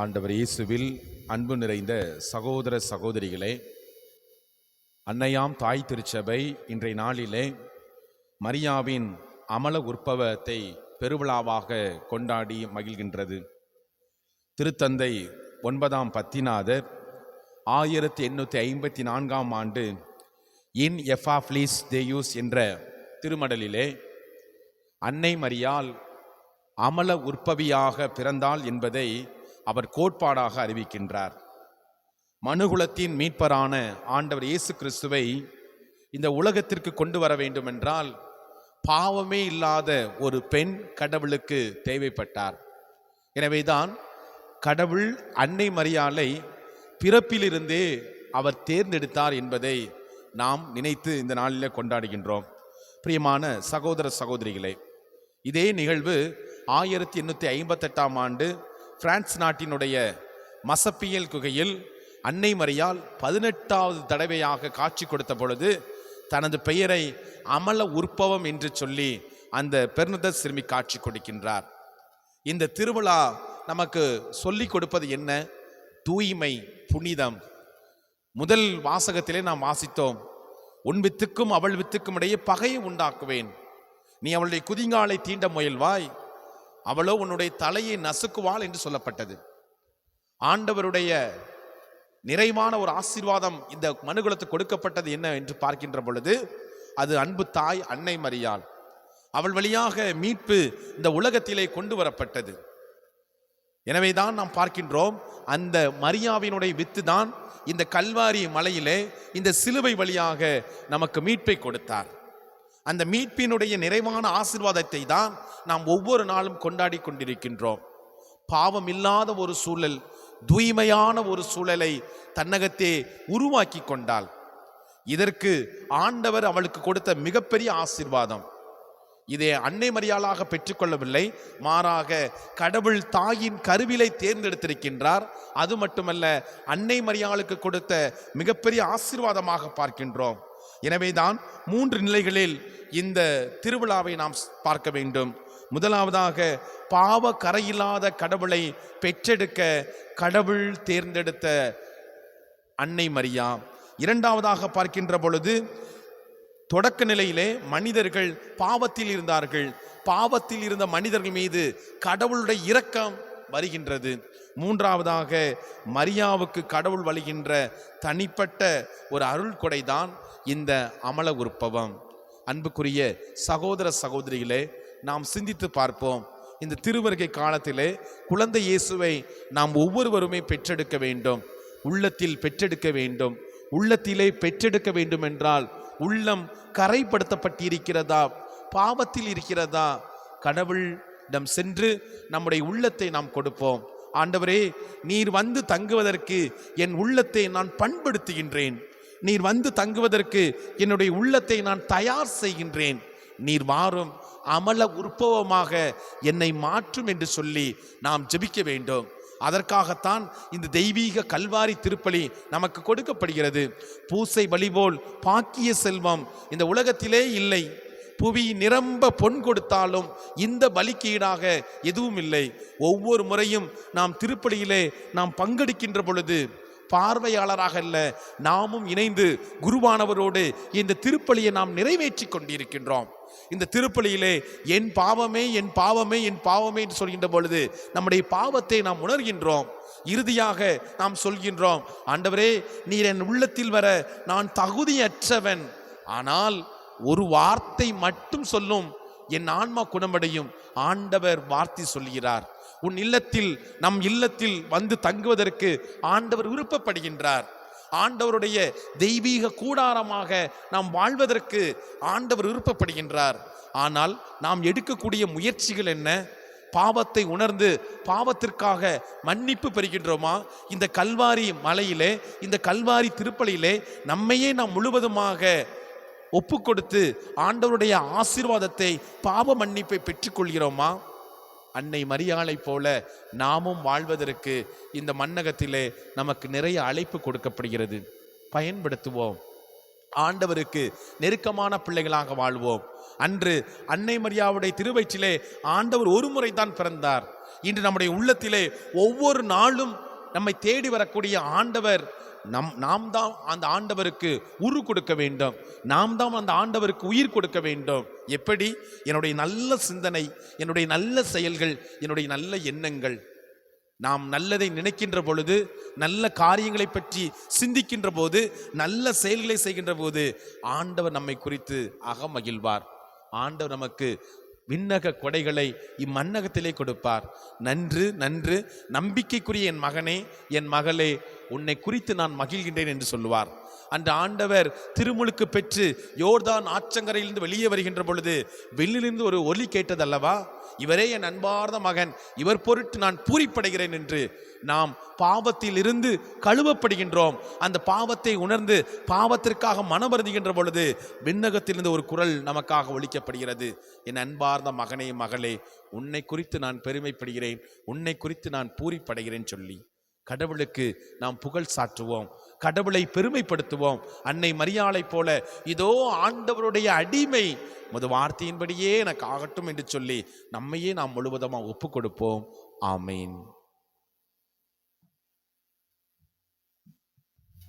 ஆண்டவர் இயேசுவில் அன்பு நிறைந்த சகோதர சகோதரிகளே, அன்னையாம் தாய் திருச்சபை இன்றைய நாளிலே மரியாவின் அமல உற்பவத்தை பெருவிழாவாக கொண்டாடி மகிழ்கின்றது. திருத்தந்தை 9ஆம் பத்திநாதர் 1854ஆம் ஆண்டு இன் எஃபாப்லிஸ் தேயூஸ் என்ற திருமடலிலே அன்னை மரியாள் அமல உற்பவியாக பிறந்தாள் என்பதை அவர் கோட்பாடாக அறிவிக்கின்றார். மனுகுலத்தின் மீட்பரான ஆண்டவர் இயேசு கிறிஸ்துவை இந்த உலகத்திற்கு கொண்டு வர வேண்டுமென்றால் பாவமே இல்லாத ஒரு பெண் கடவுளுக்கு தேவைப்பட்டார். எனவேதான் கடவுள் அன்னை மரியாளை பிறப்பிலிருந்தே அவர் தேர்ந்தெடுத்தார் என்பதை நாம் நினைத்து இந்த நாளில் கொண்டாடுகின்றோம். பிரியமான சகோதர சகோதரிகளே, இதே நிகழ்வு 1858ஆம் ஆண்டு பிரான்ஸ் நாட்டினுடைய மசப்பியல் குகையில் அன்னை மரியாள் 18வது தடவையாக காட்சி கொடுத்த பொழுது தனது பெயரை அமல உற்பவம் என்று சொல்லி அந்த பெர்னதஸ் சிறுமி காட்சி கொடுக்கின்றார். இந்த திருவிழா நமக்கு சொல்லிக் கொடுப்பது என்ன? தூய்மை, புனிதம். முதல் வாசகத்திலே நாம் வாசித்தோம், உன் வித்துக்கும் அவள் வித்துக்கும் இடையே பகையை உண்டாக்குவேன், நீ அவளுடைய குதிங்காலை தீண்ட முயல்வாய், அவளோ உன்னுடைய தலையை நசுக்குவாள் என்று சொல்லப்பட்டது. ஆண்டவருடைய நிறைவான ஒரு ஆசீர்வாதம் இந்த மனுகுலத்துக்கு கொடுக்கப்பட்டது என்ன என்று பார்க்கின்ற பொழுது அது அன்பு தாய் அன்னை மரியாள். அவள் வழியாக மீட்பு இந்த உலகத்திலே கொண்டு வரப்பட்டது. எனவேதான் நாம் பார்க்கின்றோம், அந்த மரியாவினுடைய வித்து தான் இந்த கல்வாரி மலையிலே இந்த சிலுவை வழியாக நமக்கு மீட்பை கொடுத்தார். அந்த மீட்பினுடைய நிறைவான ஆசீர்வாதத்தை தான் நாம் ஒவ்வொரு நாளும் கொண்டாடி கொண்டிருக்கின்றோம். பாவம் இல்லாத ஒரு சூழல், தூய்மையான ஒரு சூழலை தன்னகத்தே உருவாக்கி கொண்டாள். இதற்கு ஆண்டவர் அவளுக்கு கொடுத்த மிகப்பெரிய ஆசீர்வாதம். இதை அன்னை மரியாளாக பெற்றுக்கொள்ளவில்லை, மாறாக கடவுள் தாயின் கருவிலை தேர்ந்தெடுத்திருக்கின்றார். அது மட்டுமல்ல, அன்னை மரியாளுக்கு கொடுத்த மிகப்பெரிய ஆசீர்வாதமாக பார்க்கின்றோம். எனவேதான் 3 நிலைகளில் இந்த திருவிழாவை நாம் பார்க்க வேண்டும். முதலாவதாக, பாவ கரையில்லாத கடவுளை பெற்றெடுக்க கடவுள் தேர்ந்தெடுத்த அன்னை மரியா. இரண்டாவதாக பார்க்கின்ற பொழுது, தொடக்க நிலையிலே மனிதர்கள் பாவத்தில் இருந்தார்கள். பாவத்தில் இருந்த மனிதர்கள் மீது கடவுளுடைய இரக்கம் வருகின்றது. மூன்றாவதாக, மரியாவுக்கு கடவுள் வழிகின்ற தனிப்பட்ட ஒரு அருள் கொடைதான் இந்த அமல உற்பவம். அன்புக்குரிய சகோதர சகோதரிகளே, நாம் சிந்தித்து பார்ப்போம். இந்த திருவருகை காலத்திலே குழந்தை இயேசுவை நாம் ஒவ்வொருவருமே பெற்றெடுக்க வேண்டும், உள்ளத்தில் பெற்றெடுக்க வேண்டும். உள்ளத்திலே பெற்றெடுக்க வேண்டும் என்றால் உள்ளம் கரைப்படுத்தப்பட்டிருக்கிறதா, பாவத்தில் இருக்கிறதா? கடவுளிடம் சென்று நம்முடைய உள்ளத்தை நாம் கொடுப்போம். ஆண்டவரே, நீர் வந்து தங்குவதற்கு என் உள்ளத்தை நான் பண்படுத்துகின்றேன், நீர் வந்து தங்குவதற்கு என்னுடைய உள்ளத்தை நான் தயார் செய்கின்றேன், நீர் வாரும் அமல உற்பவமாக என்னை மாற்றும் என்று சொல்லி நாம் ஜெபிக்க வேண்டும். அதற்காகத்தான் இந்த தெய்வீக கல்வாரி திருப்பலி நமக்கு கொடுக்கப்படுகிறது. பூசை வழிபோல் பாக்கிய செல்வம் இந்த உலகத்திலே இல்லை. புவி நிரம்ப பொன் கொடுத்தாலும் இந்த பலிக்கு ஈடாக எதுவும் இல்லை. ஒவ்வொரு முறையும் நாம் திருப்பலியிலே நாம் பங்கெடுக்கின்ற பொழுது பார்வையாளராக அல்ல, நாமும் இணைந்து குருவானவரோடு இந்த திருப்பலியை நாம் நிறைவேற்றி கொண்டிருக்கின்றோம். இந்த திருப்பலியிலே என் பாவமே என் பாவமே என் பாவமே என்று சொல்கின்ற பொழுது நம்முடைய பாவத்தை நாம் உணர்கின்றோம். இறுதியாக நாம் சொல்கின்றோம், ஆண்டவரே, நீர் என் உள்ளத்தில் வர நான் தகுதியற்றவன், ஆனால் ஒரு வார்த்தை மட்டும் சொல்லும் என் ஆன்மா குணமடையும். ஆண்டவர் வார்த்தை சொல்கிறார். உன் இல்லத்தில், நம் இல்லத்தில் வந்து தங்குவதற்கு ஆண்டவர் விருப்பப்படுகின்றார். ஆண்டவருடைய தெய்வீக கூடாரமாக நாம் வாழ்வதற்கு ஆண்டவர் விருப்பப்படுகின்றார். ஆனால் நாம் எடுக்கக்கூடிய முயற்சிகள் என்ன? பாவத்தை உணர்ந்து பாவத்திற்காக மன்னிப்பு பெறுகின்றோமா? இந்த கல்வாரி மலையிலே, இந்த கல்வாரி திருப்பலியிலே நம்மையே நாம் முழுவதுமாக ஒப்பு கொடுத்து ஆண்டவருடைய ஆசீர்வாதத்தை, பாவ மன்னிப்பை பெற்றுக்கொள்கிறோமா? அன்னை மரியாளை போல நாமும் வாழ்வதற்கு இந்த மண்ணகத்திலே நமக்கு நிறைய அழைப்பு கொடுக்கப்படுகிறது. பயன்படுத்துவோம். ஆண்டவருக்கு நெருக்கமான பிள்ளைகளாக வாழ்வோம். அன்று அன்னை மரியாவுடைய திருவயிற்றிலே ஆண்டவர் ஒரு முறை தான் பிறந்தார். இன்று நம்முடைய உள்ளத்திலே ஒவ்வொரு நாளும் நம்மை தேடி வரக்கூடிய ஆண்டவர் நாம் தான் அந்த ஆண்டவருக்கு உரு கொடுக்க வேண்டும். நாம் தான் அந்த ஆண்டவருக்கு உயிர் கொடுக்க வேண்டும். எப்படி? என்னுடைய நல்ல சிந்தனை, என்னுடைய நல்ல செயல்கள், என்னுடைய நல்ல எண்ணங்கள். நாம் நல்லதை நினைக்கின்ற பொழுது, நல்ல காரியங்களை பற்றி சிந்திக்கின்ற போது, நல்ல செயல்களை செய்கின்ற போது ஆண்டவர் நம்மை குறித்து அகமகிழ்வார். ஆண்டவர் நமக்கு விண்ணக கொடைகளை இம்மன்னகத்திலே கொடுப்பார். நன்று நன்று நம்பிக்கைக்குரிய என் மகனே, என் மகளே, உன்னை குறித்து நான் மகிழ்கின்றேன் என்று சொல்லுவார். அன்று ஆண்டவர் திருமுழுக்கு பெற்று யோர்தான் ஆற்றங்கரையிலிருந்து வெளியே வருகின்ற பொழுது வெளியிலிருந்து ஒரு ஒலி கேட்டதல்லவா, இவரே என் அன்பார்ந்த மகன், இவர் பொருட்டு நான் பூரிப்படைகிறேன் என்று. நாம் பாவத்தில் இருந்து கழுவப்படுகின்றோம். அந்த பாவத்தை உணர்ந்து பாவத்திற்காக மனமருந்துகின்ற பொழுது விண்ணகத்திலிருந்து ஒரு குரல் நமக்காக ஒலிக்கப்படுகிறது. என் அன்பார்ந்த மகனே, மகளே, உன்னை குறித்து நான் பெருமைப்படுகிறேன், உன்னை குறித்து நான் பூரிப்படைகிறேன் சொல்லி கடவுளுக்கு நாம் புகழ் சாற்றுவோம், கடவுளை பெருமைப்படுத்துவோம். அன்னை மரியாளை போல இதோ ஆண்டவருடைய அடிமை, முது வார்த்தையின்படியே எனக்கு ஆகட்டும் என்று சொல்லி நம்மையே நாம் முழுவதுமாக ஒப்பு கொடுப்போம். ஆமீன்.